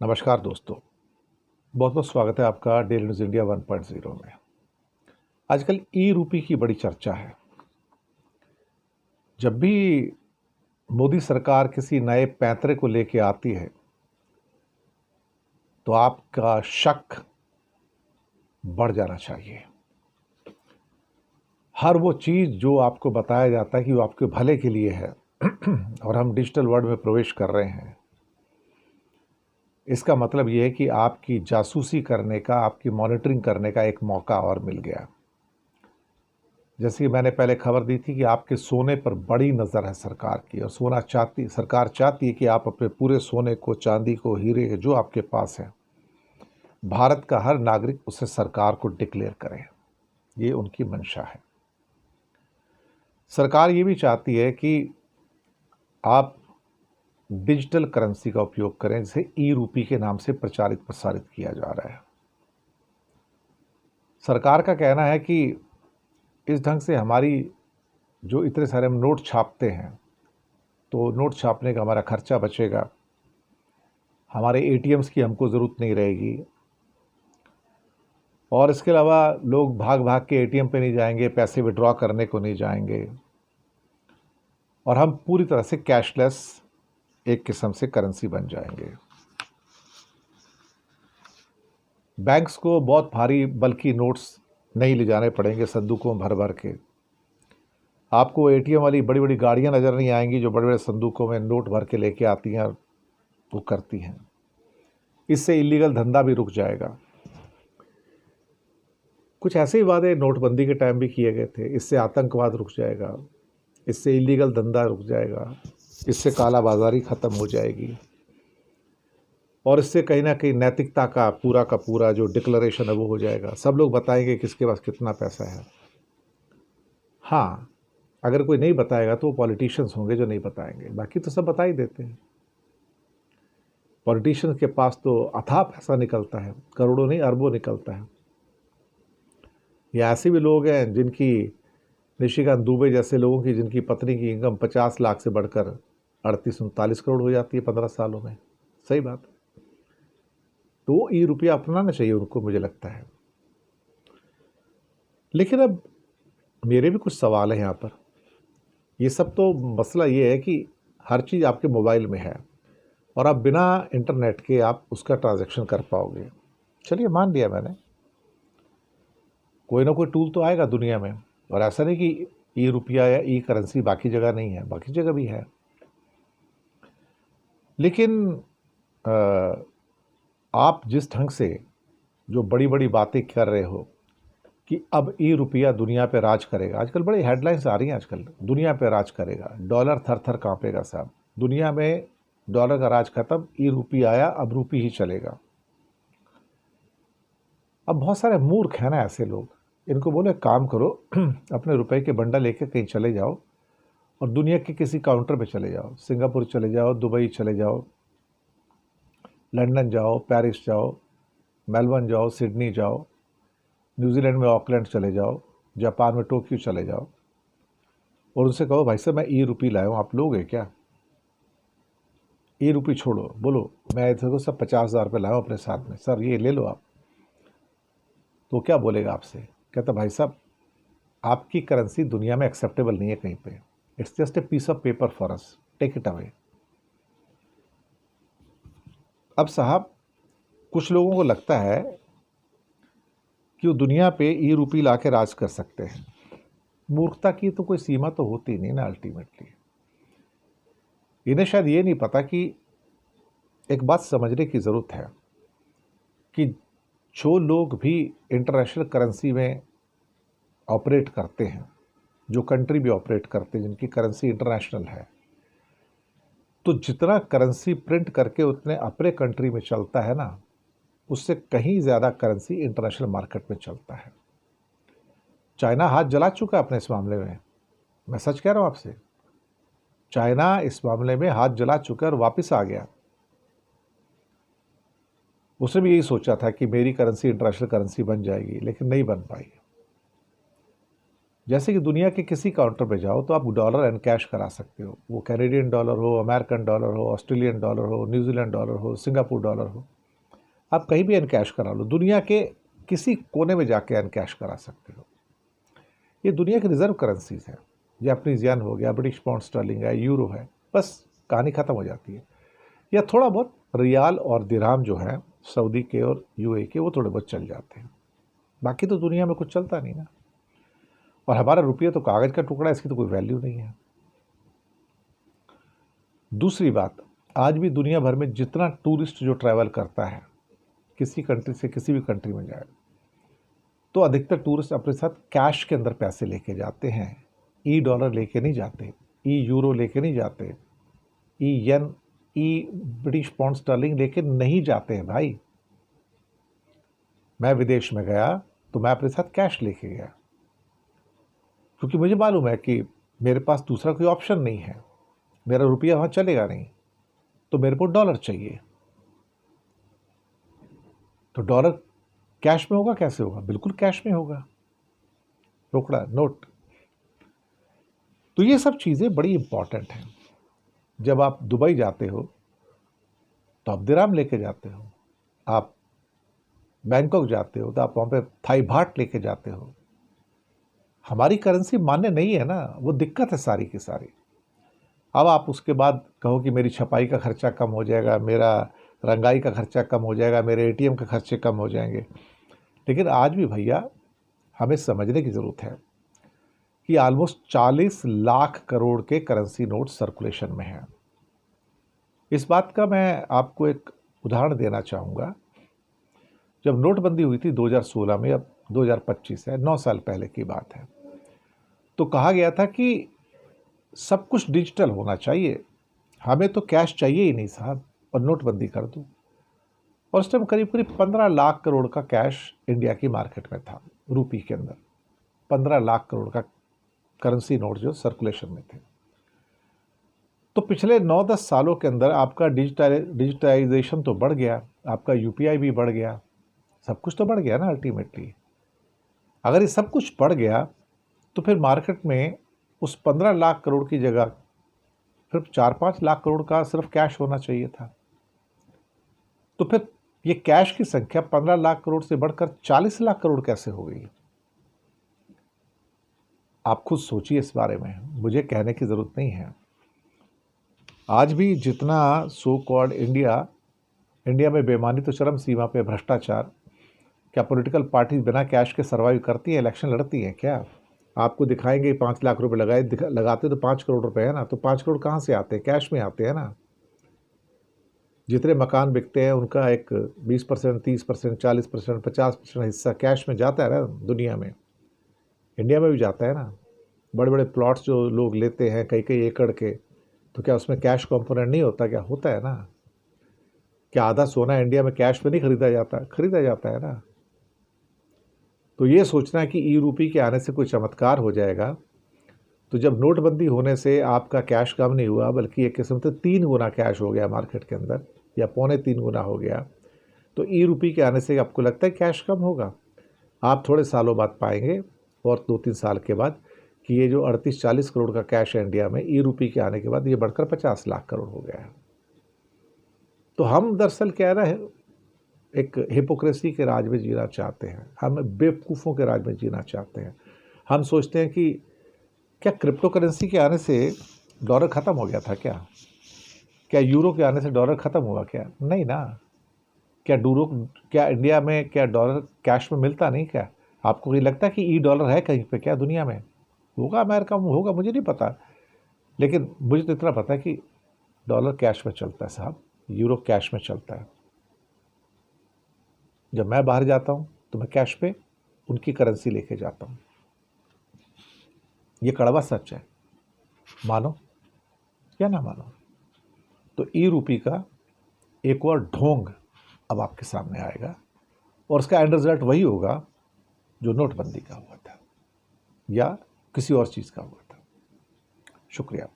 नमस्कार दोस्तों, बहुत बहुत स्वागत है आपका डेली न्यूज़ इंडिया 1.0 में। आजकल ई रूपी की बड़ी चर्चा है। जब भी मोदी सरकार किसी नए पैंतरे को लेके आती है तो आपका शक बढ़ जाना चाहिए। हर वो चीज़ जो आपको बताया जाता है कि वो आपके भले के लिए है और हम डिजिटल वर्ल्ड में प्रवेश कर रहे हैं, इसका मतलब ये है कि आपकी जासूसी करने का, आपकी मॉनिटरिंग करने का एक मौका और मिल गया। जैसे कि मैंने पहले खबर दी थी कि आपके सोने पर बड़ी नज़र है सरकार की, और सरकार चाहती है कि आप अपने पूरे सोने को, चांदी को, हीरे जो आपके पास है, भारत का हर नागरिक उसे सरकार को डिक्लेयर करे। ये उनकी मंशा है। सरकार ये भी चाहती है कि आप डिजिटल करेंसी का उपयोग करें, जिसे ई रूपी के नाम से प्रचारित प्रसारित किया जा रहा है। सरकार का कहना है कि इस ढंग से हमारी जो इतने सारे हम नोट छापते हैं, तो नोट छापने का हमारा खर्चा बचेगा, हमारे एटीएम्स की हमको ज़रूरत नहीं रहेगी, और इसके अलावा लोग भाग भाग के एटीएम पे नहीं जाएंगे, पैसे विड्रॉ करने को नहीं जाएंगे, और हम पूरी तरह से कैशलेस एक किस्म से करेंसी बन जाएंगे। बैंक्स को बहुत भारी बल्कि नोट्स नहीं ले जाने पड़ेंगे संदूकों में भर भर के। आपको एटीएम वाली बड़ी बड़ी गाड़ियां नज़र नहीं आएंगी जो बड़े बड़े संदूकों में नोट भर के लेके आती हैं और वो करती हैं। इससे इलीगल धंधा भी रुक जाएगा। कुछ ऐसे ही वादे नोटबंदी के टाइम भी किए गए थे। इससे आतंकवाद रुक जाएगा, इससे इलीगल धंधा रुक जाएगा, इससे काला बाजारी ख़त्म हो जाएगी, और इससे कहीं ना कहीं नैतिकता का पूरा जो डिक्लेरेशन है वो हो जाएगा। सब लोग बताएंगे किसके पास कितना पैसा है। हाँ, अगर कोई नहीं बताएगा तो वो पॉलिटिशियंस होंगे जो नहीं बताएंगे, बाकी तो सब बता ही देते हैं। पॉलिटिशियंस के पास तो अथाह पैसा निकलता है, करोड़ों नहीं अरबों निकलता है। या ऐसे भी लोग हैं जिनकी, निशिकांत दुबे जैसे लोगों की, जिनकी पत्नी की इनकम 50 लाख से बढ़कर 38-39 करोड़ हो जाती है 15 सालों में। सही बात। तो ई रुपया अपनाना चाहिए उनको, मुझे लगता है। लेकिन अब मेरे भी कुछ सवाल हैं यहाँ पर। ये सब तो मसला ये है कि हर चीज़ आपके मोबाइल में है और आप बिना इंटरनेट के आप उसका ट्रांजैक्शन कर पाओगे। चलिए, मान लिया मैंने, कोई ना कोई टूल तो आएगा दुनिया में। और ऐसा नहीं कि ई रुपया या ई करेंसी बाकी जगह नहीं है, बाकी जगह भी है। लेकिन आप जिस ढंग से जो बड़ी बड़ी बातें कर रहे हो कि अब ई रुपया दुनिया पे राज करेगा, आजकल बड़ी हेडलाइंस आ रही हैं, आजकल दुनिया पे राज करेगा, डॉलर थर थर कांपेगा साहब, दुनिया में डॉलर का राज खत्म, ई रुपी आया, अब रुपी ही चलेगा। अब बहुत सारे मूर्ख हैं ना ऐसे लोग, इनको बोले काम करो अपने रुपए के बंडल लेके कहीं चले जाओ और दुनिया के किसी काउंटर पे चले जाओ, सिंगापुर चले जाओ, दुबई चले जाओ, लंदन जाओ, पेरिस जाओ, मेलबर्न जाओ, सिडनी जाओ, न्यूजीलैंड में ऑकलैंड चले जाओ, जापान में टोक्यो चले जाओ, और उनसे कहो भाई साहब मैं ई रुपी लाया हूँ, आप लोगे क्या? ई रुपी छोड़ो, बोलो मैं देखो सब 50,000 रुपये लाया हूँ अपने साथ में, सर ये ले लो आप। तो क्या बोलेगा आपसे? कहता भाई साहब आपकी करेंसी दुनिया में एक्सेप्टेबल नहीं है कहीं पे, it's just a piece of paper for us, take it away. अब साहब कुछ लोगों को लगता है कि वो दुनिया पे ई रुपी ला के राज कर सकते हैं। मूर्खता की तो कोई सीमा तो होती नहीं ना। अल्टीमेटली इन्हें शायद ये नहीं पता कि एक बात समझने की ज़रूरत है कि जो लोग भी इंटरनेशनल करेंसी में ऑपरेट करते हैं, जो कंट्री भी ऑपरेट करते हैं जिनकी करेंसी इंटरनेशनल है, तो जितना करेंसी प्रिंट करके उतने अपने कंट्री में चलता है ना, उससे कहीं ज़्यादा करेंसी इंटरनेशनल मार्केट में चलता है। चाइना हाथ जला चुका है अपने इस मामले में, मैं सच कह रहा हूँ आपसे। चाइना इस मामले में हाथ जला चुका है और वापस आ गया। उसने भी यही सोचा था कि मेरी करेंसी इंटरनेशनल करेंसी बन जाएगी, लेकिन नहीं बन पाई। जैसे कि दुनिया के किसी काउंटर पे जाओ तो आप डॉलर एंड कैश करा सकते हो, वो कैनेडियन डॉलर हो, अमेरिकन डॉलर हो, ऑस्ट्रेलियन डॉलर हो, न्यूजीलैंड डॉलर हो, सिंगापुर डॉलर हो, आप कहीं भी एनकैश करा लो, दुनिया के किसी कोने में जाके एनकैश करा सकते हो। ये दुनिया की रिजर्व करेंसीज है। जापानीज येन हो गया, ब्रिटिश पाउंड स्टर्लिंग है, यूरो है, बस कहानी खत्म हो जाती है। या थोड़ा बहुत रियाल और दिरहम जो है सऊदी के और यूएई के, वो थोड़े बहुत चल जाते हैं, बाकी तो दुनिया में कुछ चलता नहीं ना। और हमारा रुपया तो कागज का टुकड़ा है, इसकी तो कोई वैल्यू नहीं है। दूसरी बात, आज भी दुनिया भर में जितना टूरिस्ट जो ट्रैवल करता है किसी कंट्री से किसी भी कंट्री में जाए, तो अधिकतर टूरिस्ट अपने साथ कैश के अंदर पैसे लेके जाते हैं, ई डॉलर लेके नहीं जाते, ई यूरो लेके नहीं जाते, ई येन, ई ब्रिटिश पाउंड स्टर्लिंग लेके नहीं जाते हैं भाई। मैं विदेश में गया तो मैं अपने साथ कैश लेके गया, क्योंकि मुझे मालूम है कि मेरे पास दूसरा कोई ऑप्शन नहीं है, मेरा रुपया वहाँ चलेगा नहीं, तो मेरे को डॉलर चाहिए। तो डॉलर कैश में होगा, कैसे होगा? बिल्कुल कैश में होगा, रोकड़ा नोट। तो ये सब चीज़ें बड़ी इंपॉर्टेंट हैं। जब आप दुबई जाते हो तो आप दिरहम लेके जाते हो, आप बैंकॉक जाते हो तो आप वहाँ पे थाई बाट लेके जाते हो। हमारी करेंसी मान्य नहीं है ना, वो दिक्कत है सारी की सारी। अब आप उसके बाद कहो कि मेरी छपाई का खर्चा कम हो जाएगा, मेरा रंगाई का खर्चा कम हो जाएगा, मेरे एटीएम के खर्चे कम हो जाएंगे, लेकिन आज भी भैया हमें समझने की ज़रूरत है कि ऑलमोस्ट 40 लाख करोड़ के करेंसी नोट सर्कुलेशन में हैं। इस बात का मैं आपको एक उदाहरण देना चाहूँगा। जब नोटबंदी हुई थी 2016 में, अब 2025 है, 9 साल पहले की बात है, तो कहा गया था कि सब कुछ डिजिटल होना चाहिए, हमें तो कैश चाहिए ही नहीं साहब, और नोटबंदी कर दो। और उस टाइम करीब करीब 15 लाख करोड़ का कैश इंडिया की मार्केट में था, रुपये के अंदर 15 लाख करोड़ का करेंसी नोट जो सर्कुलेशन में थे। तो पिछले 9-10 सालों के अंदर आपका डिजिटाइजेशन तो बढ़ गया, आपका यूपीआई भी बढ़ गया, सब कुछ तो बढ़ गया ना अल्टीमेटली। अगर ये सब कुछ बढ़ गया तो फिर मार्केट में उस 15 लाख करोड़ की जगह फिर 4-5 लाख करोड़ का सिर्फ कैश होना चाहिए था। तो फिर ये कैश की संख्या 15 लाख करोड़ से बढ़कर 40 लाख करोड़ कैसे हो गई? आप खुद सोचिए इस बारे में, मुझे कहने की ज़रूरत नहीं है। आज भी जितना सो कॉल्ड इंडिया में बेईमानी तो चरम सीमा पे, भ्रष्टाचार, क्या पॉलिटिकल पार्टी बिना कैश के सर्वाइव करती है, इलेक्शन लड़ती हैं क्या? आपको दिखाएंगे 5 लाख रुपए लगाते तो 5 करोड़ रुपए है ना, तो 5 करोड़ कहाँ से आते हैं? कैश में आते हैं ना। जितने मकान बिकते हैं उनका एक 20%, 30%, 40%, 50% हिस्सा कैश में जाता है ना दुनिया में, इंडिया में भी जाता है ना। बड़े बड़े प्लॉट्स जो लोग लेते हैं कई कई एकड़ के, तो क्या उसमें कैश कंपोनेंट नहीं होता? क्या होता है ना। क्या आधा सोना इंडिया में कैश में नहीं खरीदा जाता? खरीदा जाता है ना। तो ये सोचना है कि ई रूपी के आने से कोई चमत्कार हो जाएगा, तो जब नोटबंदी होने से आपका कैश कम नहीं हुआ बल्कि एक किस्म से 3 गुना कैश हो गया मार्केट के अंदर, या 3.25 गुना हो गया, तो ई रूपी के आने से आपको लगता है कैश कम होगा? आप थोड़े सालों बाद पाएंगे, और 2-3 साल के बाद, कि ये जो 38-40 करोड़ का कैश है इंडिया में, ई रूपी के आने के बाद ये बढ़कर 50 लाख करोड़ हो गया है। तो हम दरअसल क्या है ना, एक हिपोक्रेसी के राज में जीना चाहते हैं, हम बेवकूफ़ों के राज में जीना चाहते हैं। हम सोचते हैं कि क्या क्रिप्टो करेंसी के आने से डॉलर ख़त्म हो गया था क्या? क्या यूरो के आने से डॉलर ख़त्म हुआ क्या? नहीं ना। क्या इंडिया में क्या डॉलर कैश में मिलता नहीं क्या? आपको ये लगता है कि ई डॉलर है कहीं पे क्या दुनिया में? होगा, अमेरिका में होगा, मुझे नहीं पता, लेकिन मुझे तो इतना पता है कि डॉलर कैश में चलता है साहब, यूरो कैश में चलता है। जब मैं बाहर जाता हूँ तो मैं कैश पे उनकी करेंसी लेके जाता हूँ। ये कड़वा सच है, मानो या ना मानो। तो ई रूपी का एक और ढोंग अब आपके सामने आएगा, और उसका एंड रिजल्ट वही होगा जो नोटबंदी का हुआ था या किसी और चीज़ का हुआ था। शुक्रिया।